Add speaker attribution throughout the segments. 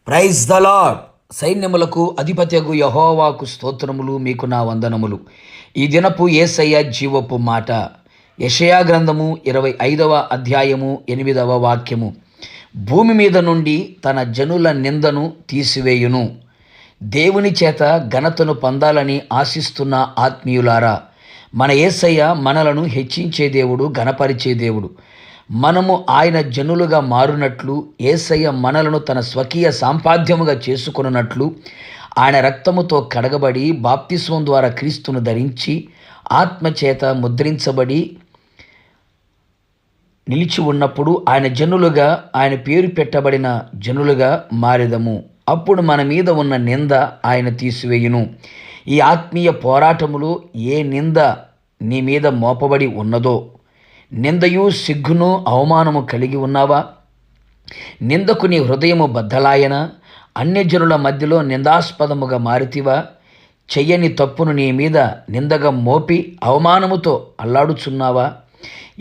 Speaker 1: Praise the lord. సైన్యములకు అధిపత్యగు యెహోవాకు స్తోత్రములు. మీకు నా వందనములు. ఈ దినపు యేసయ్య జీవపు మాట. యెషయా గ్రంథము 25వ అధ్యాయము 8వ వాక్యము. భూమి మీద నుండి తన జనుల నిందను తీసివేయును. దేవుని చేత ఘనతను పొందాలని ఆశిస్తున్న ఆత్మీయులారా, మన యేసయ్య మనలను హెచ్చించే దేవుడు, ఘనపరిచే దేవుడు. మనము ఆయన జనులుగా మారునట్లు, యేసయ్య మనలను తన స్వకీయ సంపాద్యముగా చేసుకొనున్నట్లు, ఆయన రక్తముతో కడగబడి బాప్తిస్మం ద్వారా క్రీస్తును ధరించి ఆత్మచేత ముద్రించబడి నిలిచి ఉన్నప్పుడు ఆయన జనులుగా, ఆయన పేరు పెట్టబడిన జనులుగా మారెదము. అప్పుడు మన మీద ఉన్న నింద ఆయన తీసివేయును. ఈ ఆత్మీయ పోరాటములో ఏ నింద నీ మీద మోపబడి ఉన్నదో, నిందయు సిగ్గును అవమానము కలిగి ఉన్నావా? నిందకు నీ హృదయము బద్దలాయన? అన్యజనుల మధ్యలో నిందాస్పదముగా మారితివా? చెయ్యని తప్పును నీ మీద నిందగా మోపి అవమానముతో అల్లాడుచున్నావా?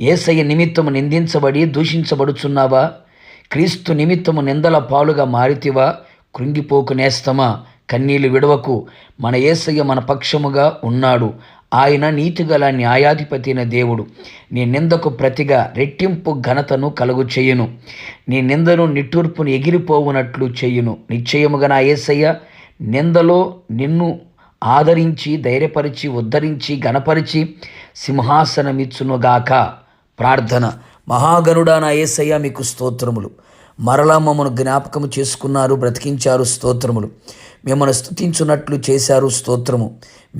Speaker 1: యేసయ్య నిమిత్తము నిందించబడి దూషించబడుచున్నావా? క్రీస్తు నిమిత్తము నిందల పాలుగా మారితివా? కృంగిపోకు నేస్తమా, కన్నీళ్లు విడవకు. మన యేసయ్య మన పక్షముగా ఉన్నాడు. ఆయన నీతిగల న్యాయాధిపతి అయిన దేవుడు. నీ నిందకు ప్రతిగా రెట్టింపు ఘనతను కలుగు చేయును. నీ నిందను నిట్టూర్పును ఎగిరిపోవునట్లు చేయును. నిశ్చయముగా నా యేసయ్య నిందలో నిన్ను ఆదరించి, ధైర్యపరిచి, ఉద్ధరించి, ఘనపరిచి సింహాసనమిచ్చునుగాక. ప్రార్థన. మహాగణుడా నా యేసయ్య, మీకు స్తోత్రములు. మరలా మమ్మను జ్ఞాపకము చేసుకున్నారు, బ్రతికించారు. స్తోత్రములు. మిమ్మల్ని స్తుతించున్నట్లు చేశారు. స్తోత్రము.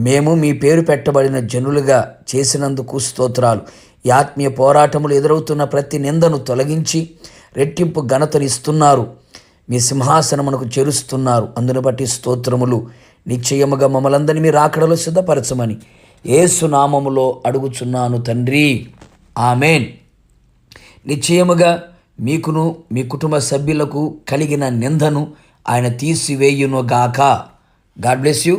Speaker 1: మేము మీ పేరు పెట్టబడిన జనులుగా చేసినందుకు స్తోత్రాలు. ఈ ఆత్మీయ పోరాటములు ఎదురవుతున్న ప్రతి నిందను తొలగించి రెట్టింపు ఘనతను ఇస్తున్నారు. మీ సింహాసనమునకు చేరుస్తున్నారు. అందును బట్టి స్తోత్రములు. నిశ్చయముగా మమ్మలందరినీ మీరు రాకడలో సిద్ధపరచమని యేసు నామములో అడుగుచున్నాను తండ్రి. ఆమెన్. నిశ్చయముగా మీకును మీ కుటుంబ సభ్యులకు కలిగిన నిందను ఆయన తీసివేయునుగాక. God bless you.